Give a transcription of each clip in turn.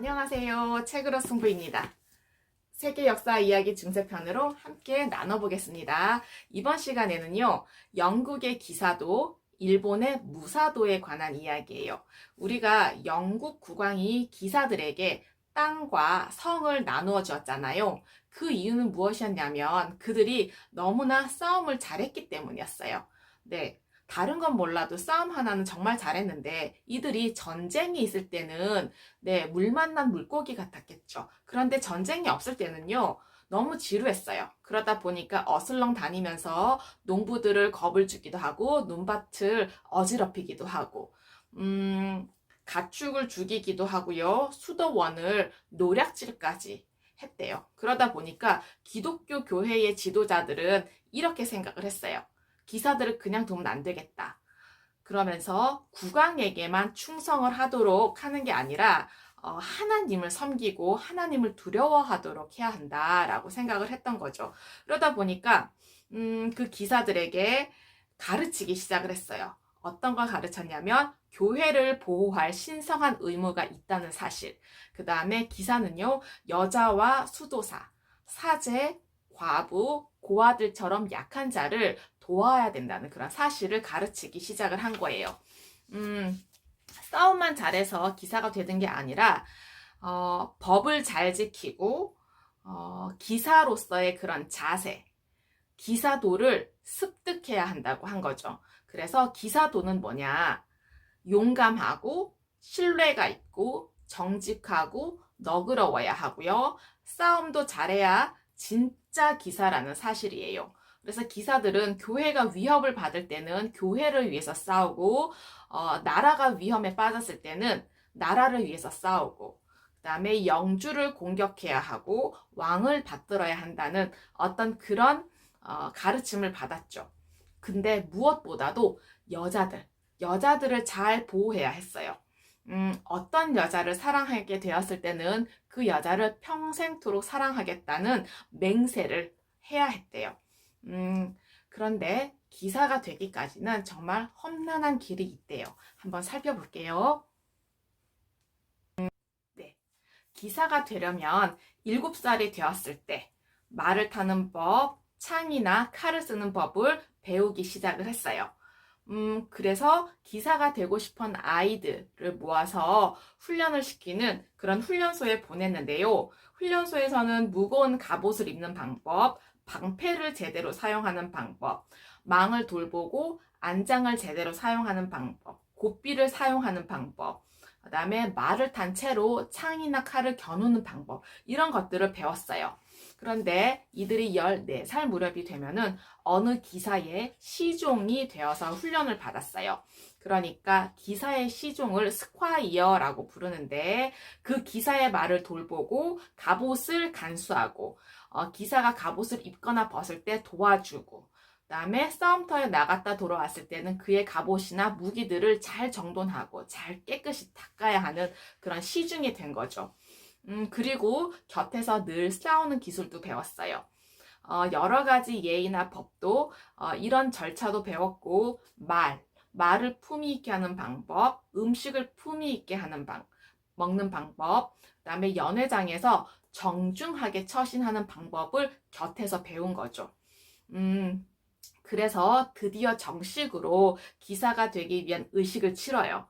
안녕하세요. 책으로 승부입니다. 세계 역사 이야기 증세편으로 함께 나눠보겠습니다. 이번 시간에는요, 영국의 기사도, 일본의 무사도에 관한 이야기예요. 우리가 영국 국왕이 기사들에게 땅과 성을 나누어 주었잖아요. 그 이유는 무엇이었냐면 그들이 너무나 싸움을 잘했기 때문이었어요. 네. 다른 건 몰라도 싸움 하나는 정말 잘했는데 이들이 전쟁이 있을 때는 물 만난 물고기 같았겠죠. 그런데 전쟁이 없을 때는요. 너무 지루했어요. 그러다 보니까 어슬렁 다니면서 농부들을 겁을 주기도 하고 논밭을 어지럽히기도 하고 가축을 죽이기도 하고요. 수도원을 노략질까지 했대요. 그러다 보니까 기독교 교회의 지도자들은 이렇게 생각을 했어요. 기사들을 그냥 두면 안 되겠다. 그러면서 국왕에게만 충성을 하도록 하는 게 아니라 하나님을 섬기고 하나님을 두려워하도록 해야 한다라고 생각을 했던 거죠. 그러다 보니까 그 기사들에게 가르치기 시작을 했어요. 어떤 걸 가르쳤냐면 교회를 보호할 신성한 의무가 있다는 사실. 그 다음에 기사는요, 여자와 수도사, 사제, 과부, 고아들처럼 약한 자를 도와야 된다는 그런 사실을 가르치기 시작을 한 거예요. 싸움만 잘해서 기사가 되는 게 아니라 법을 잘 지키고 기사로서의 그런 자세, 기사도를 습득해야 한다고 한 거죠. 그래서 기사도는 뭐냐? 용감하고 신뢰가 있고 정직하고 너그러워야 하고요. 싸움도 잘해야 진짜 기사라는 사실이에요. 그래서 기사들은 교회가 위협을 받을 때는 교회를 위해서 싸우고 나라가 위험에 빠졌을 때는 나라를 위해서 싸우고 그 다음에 영주를 공격해야 하고 왕을 받들어야 한다는 어떤 그런 가르침을 받았죠. 근데 무엇보다도 여자들을 잘 보호해야 했어요. 어떤 여자를 사랑하게 되었을 때는 그 여자를 평생토록 사랑하겠다는 맹세를 해야 했대요. 그런데 기사가 되기까지는 정말 험난한 길이 있대요. 한번 살펴볼게요. 네. 기사가 되려면 7살이 되었을 때 말을 타는 법, 창이나 칼을 쓰는 법을 배우기 시작을 했어요. 그래서 기사가 되고 싶은 아이들을 모아서 훈련을 시키는 그런 훈련소에 보냈는데요. 훈련소에서는 무거운 갑옷을 입는 방법, 방패를 제대로 사용하는 방법, 망을 돌보고 안장을 제대로 사용하는 방법, 고삐를 사용하는 방법, 그 다음에 말을 탄 채로 창이나 칼을 겨누는 방법, 이런 것들을 배웠어요. 그런데 이들이 14살 무렵이 되면은 어느 기사의 시종이 되어서 훈련을 받았어요. 그러니까 기사의 시종을 스콰이어라고 부르는데 그 기사의 말을 돌보고 갑옷을 간수하고 기사가 갑옷을 입거나 벗을 때 도와주고 그다음에 싸움터에 나갔다 돌아왔을 때는 그의 갑옷이나 무기들을 잘 정돈하고 잘 깨끗이 닦아야 하는 그런 시중이 된 거죠. 그리고 곁에서 늘 싸우는 기술도 배웠어요. 여러 가지 예의나 법도 이런 절차도 배웠고 말을 품위 있게 하는 방법, 음식을 품위 있게 하는 먹는 방법, 그다음에 연회장에서 정중하게 처신하는 방법을 곁에서 배운 거죠. 그래서 드디어 정식으로 기사가 되기 위한 의식을 치러요.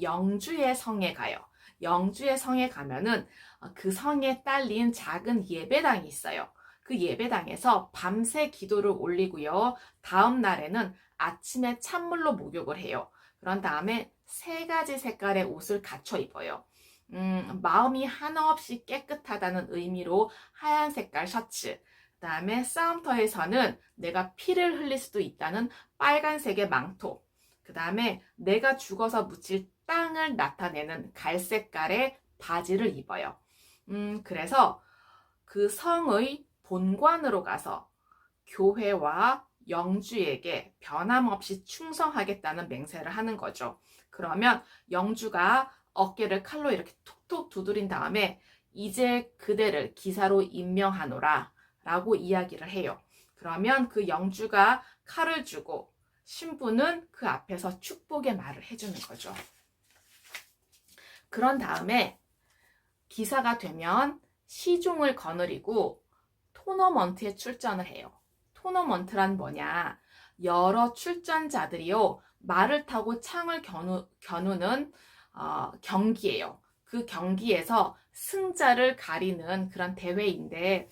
영주의 성에 가요. 영주의 성에 가면은 그 성에 딸린 작은 예배당이 있어요. 그 예배당에서 밤새 기도를 올리고요. 다음 날에는 아침에 찬물로 목욕을 해요. 그런 다음에 3가지 색깔의 옷을 갖춰 입어요. 마음이 한없이 깨끗하다는 의미로 하얀 색깔 셔츠, 그 다음에 싸움터에서는 내가 피를 흘릴 수도 있다는 빨간색의 망토, 그 다음에 내가 죽어서 묻힐 땅을 나타내는 갈색깔의 바지를 입어요. 그래서 그 성의 본관으로 가서 교회와 영주에게 변함없이 충성하겠다는 맹세를 하는 거죠. 그러면 영주가 어깨를 칼로 이렇게 툭툭 두드린 다음에 이제 그대를 기사로 임명하노라 라고 이야기를 해요. 그러면 그 영주가 칼을 주고 신부는 그 앞에서 축복의 말을 해주는 거죠. 그런 다음에 기사가 되면 시종을 거느리고 토너먼트에 출전을 해요. 토너먼트란 뭐냐? 여러 출전자들이요, 말을 타고 창을 겨누는 경기예요. 그 경기에서 승자를 가리는 그런 대회인데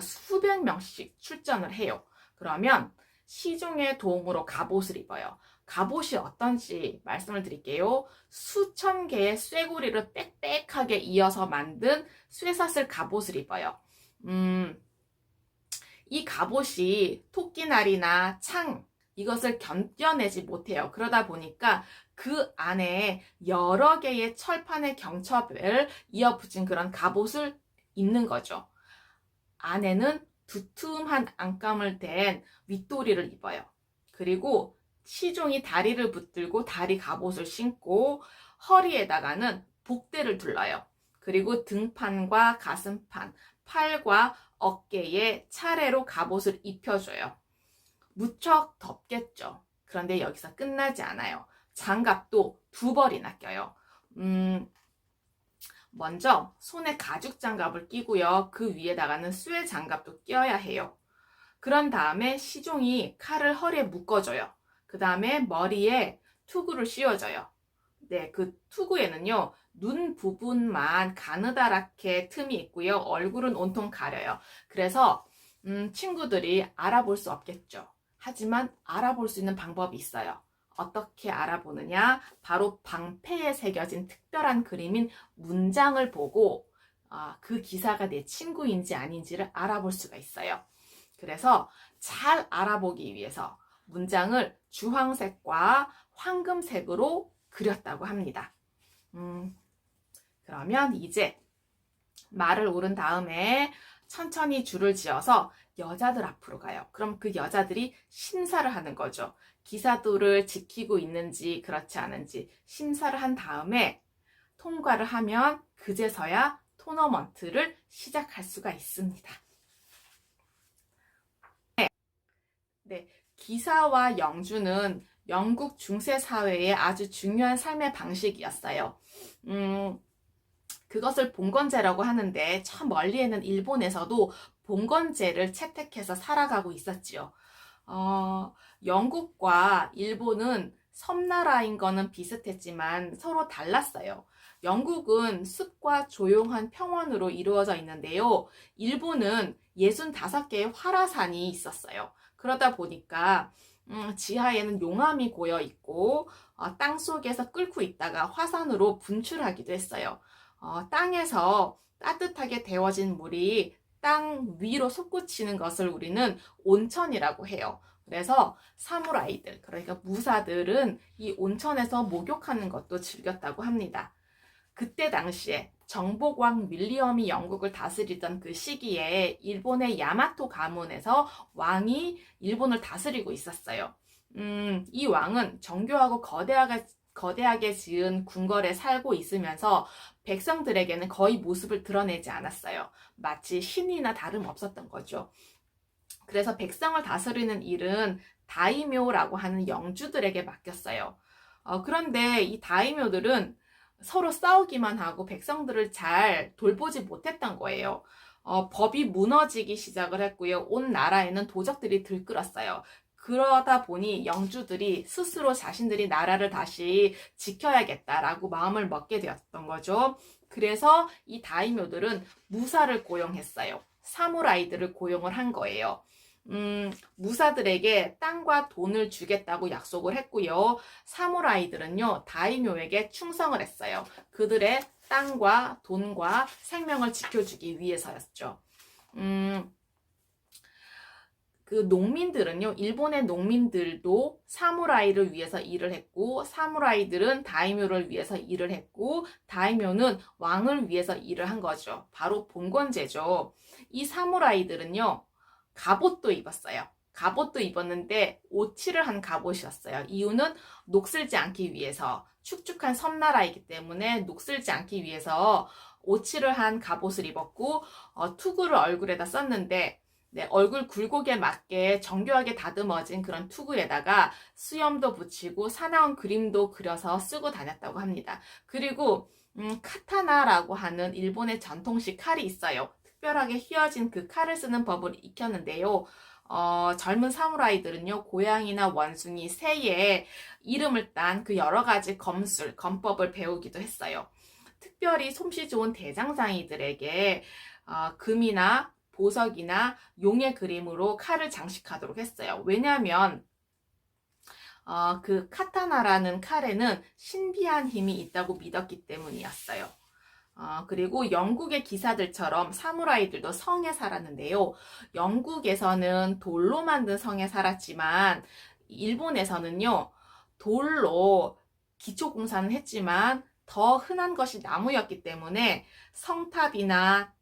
수백 명씩 출전을 해요. 그러면 시종의 도움으로 갑옷을 입어요. 갑옷이 어떤지 말씀을 드릴게요. 수천 개의 쇠고리를 빽빽하게 이어서 만든 쇠사슬 갑옷을 입어요. 이 갑옷이 토끼날이나 창, 이것을 견뎌내지 못해요. 그러다 보니까 그 안에 여러 개의 철판의 경첩을 이어붙인 그런 갑옷을 입는 거죠. 안에는 두툼한 안감을 댄 윗도리를 입어요. 그리고 시종이 다리를 붙들고 다리 갑옷을 신고 허리에다가는 복대를 둘러요. 그리고 등판과 가슴판, 팔과 어깨에 차례로 갑옷을 입혀줘요. 무척 덥겠죠. 그런데 여기서 끝나지 않아요. 장갑도 2벌이나 껴요. 먼저 손에 가죽 장갑을 끼고요. 그 위에다가는 쇠 장갑도 껴야 해요. 그런 다음에 시종이 칼을 허리에 묶어줘요. 그 다음에 머리에 투구를 씌워줘요. 네, 그 투구에는요, 눈 부분만 가느다랗게 틈이 있고요. 얼굴은 온통 가려요. 그래서 친구들이 알아볼 수 없겠죠. 하지만 알아볼 수 있는 방법이 있어요. 어떻게 알아보느냐? 바로 방패에 새겨진 특별한 그림인 문장을 보고 그 기사가 내 친구인지 아닌지를 알아볼 수가 있어요. 그래서 잘 알아보기 위해서 문장을 주황색과 황금색으로 그렸다고 합니다. 그러면 이제 말을 오른 다음에 천천히 줄을 지어서 여자들 앞으로 가요. 그럼 그 여자들이 심사를 하는 거죠. 기사도를 지키고 있는지 그렇지 않은지 심사를 한 다음에 통과를 하면 그제서야 토너먼트를 시작할 수가 있습니다. 네, 기사와 영주는 영국 중세 사회의 아주 중요한 삶의 방식이었어요. 그것을 봉건제라고 하는데 저 멀리에는 일본에서도 봉건제를 채택해서 살아가고 있었지요. 영국과 일본은 섬나라인 거는 비슷했지만 서로 달랐어요. 영국은 숲과 조용한 평원으로 이루어져 있는데요. 일본은 65개의 활화산이 있었어요. 그러다 보니까 지하에는 용암이 고여 있고 땅 속에서 끓고 있다가 화산으로 분출하기도 했어요. 땅에서 따뜻하게 데워진 물이 땅 위로 솟구치는 것을 우리는 온천이라고 해요. 그래서 사무라이들, 그러니까 무사들은 이 온천에서 목욕하는 것도 즐겼다고 합니다. 그때 당시에 정복왕 윌리엄이 영국을 다스리던 그 시기에 일본의 야마토 가문에서 왕이 일본을 다스리고 있었어요. 이 왕은 정교하고 거대하게 지은 궁궐에 살고 있으면서 백성들에게는 거의 모습을 드러내지 않았어요. 마치 신이나 다름없었던 거죠. 그래서 백성을 다스리는 일은 다이묘라고 하는 영주들에게 맡겼어요. 그런데 이 다이묘들은 서로 싸우기만 하고 백성들을 잘 돌보지 못했던 거예요. 법이 무너지기 시작을 했고요. 온 나라에는 도적들이 들끓었어요. 그러다 보니 영주들이 스스로 자신들이 나라를 다시 지켜야겠다라고 마음을 먹게 되었던 거죠. 그래서 이 다이묘들은 무사를 고용했어요. 사무라이들을 고용을 한 거예요. 무사들에게 땅과 돈을 주겠다고 약속을 했고요. 사무라이들은요, 다이묘에게 충성을 했어요. 그들의 땅과 돈과 생명을 지켜주기 위해서였죠. 그 농민들은요, 일본의 농민들도 사무라이를 위해서 일을 했고, 사무라이들은 다이묘를 위해서 일을 했고, 다이묘는 왕을 위해서 일을 한 거죠. 바로 봉건제죠. 이 사무라이들은요, 갑옷도 입었어요. 갑옷도 입었는데 오칠을 한 갑옷이었어요. 이유는 녹슬지 않기 위해서, 축축한 섬나라이기 때문에 녹슬지 않기 위해서 오칠을 한 갑옷을 입었고, 투구를 얼굴에다 썼는데, 네, 얼굴 굴곡에 맞게 정교하게 다듬어진 그런 투구에다가 수염도 붙이고 사나운 그림도 그려서 쓰고 다녔다고 합니다. 그리고 카타나라고 하는 일본의 전통식 칼이 있어요. 특별하게 휘어진 그 칼을 쓰는 법을 익혔는데요. 젊은 사무라이들은요, 고양이나 원숭이, 새의 이름을 딴 그 여러 가지 검술, 검법을 배우기도 했어요. 특별히 솜씨 좋은 대장장이들에게 금이나 보석이나 용의 그림으로 칼을 장식하도록 했어요. 왜냐하면 그 카타나라는 칼에는 신비한 힘이 있다고 믿었기 때문이었어요. 그리고 영국의 기사들처럼 사무라이들도 성에 살았는데요. 영국에서는 돌로 만든 성에 살았지만 일본에서는요, 돌로 기초공사는 했지만 더 흔한 것이 나무였기 때문에 성탑이나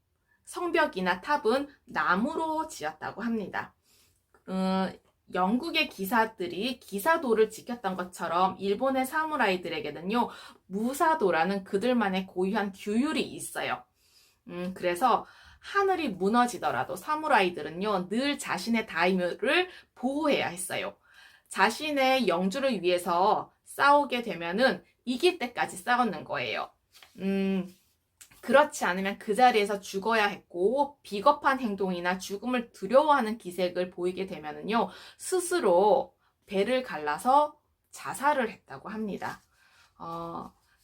성벽이나 탑은 나무로 지었다고 합니다. 영국의 기사들이 기사도를 지켰던 것처럼 일본의 사무라이들에게는요, 무사도라는 그들만의 고유한 규율이 있어요. 그래서 하늘이 무너지더라도 사무라이들은요, 늘 자신의 다이묘를 보호해야 했어요. 자신의 영주를 위해서 싸우게 되면은 이길 때까지 싸웠는 거예요. 그렇지 않으면 그 자리에서 죽어야 했고, 비겁한 행동이나 죽음을 두려워하는 기색을 보이게 되면은요, 스스로 배를 갈라서 자살을 했다고 합니다.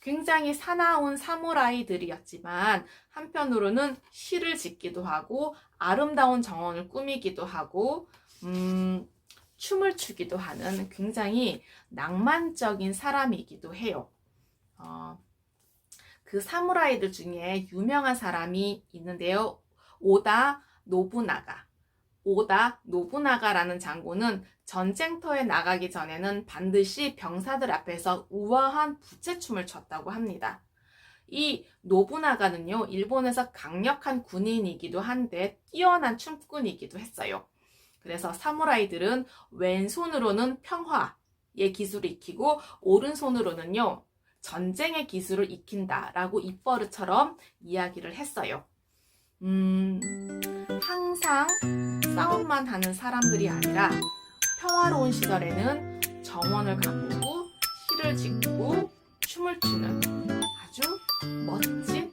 굉장히 사나운 사무라이들이었지만 한편으로는 시를 짓기도 하고 아름다운 정원을 꾸미기도 하고 춤을 추기도 하는 굉장히 낭만적인 사람이기도 해요. 그 사무라이들 중에 유명한 사람이 있는데요. 오다 노부나가라는 장군은 전쟁터에 나가기 전에는 반드시 병사들 앞에서 우아한 부채춤을 췄다고 합니다. 이 노부나가는요, 일본에서 강력한 군인이기도 한데 뛰어난 춤꾼이기도 했어요. 그래서 사무라이들은 왼손으로는 평화의 기술을 익히고 오른손으로는요, 전쟁의 기술을 익힌다라고 입버릇처럼 이야기를 했어요. 항상 싸움만 하는 사람들이 아니라 평화로운 시절에는 정원을 가꾸고 시를 짓고 춤을 추는 아주 멋진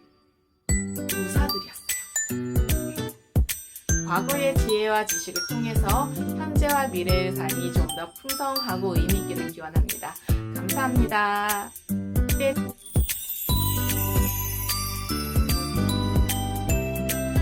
무사들이었어요. 과거의 지혜와 지식을 통해서 현재와 미래의 삶이 좀 더 풍성하고 의미 있기를 기원합니다. 감사합니다. 네.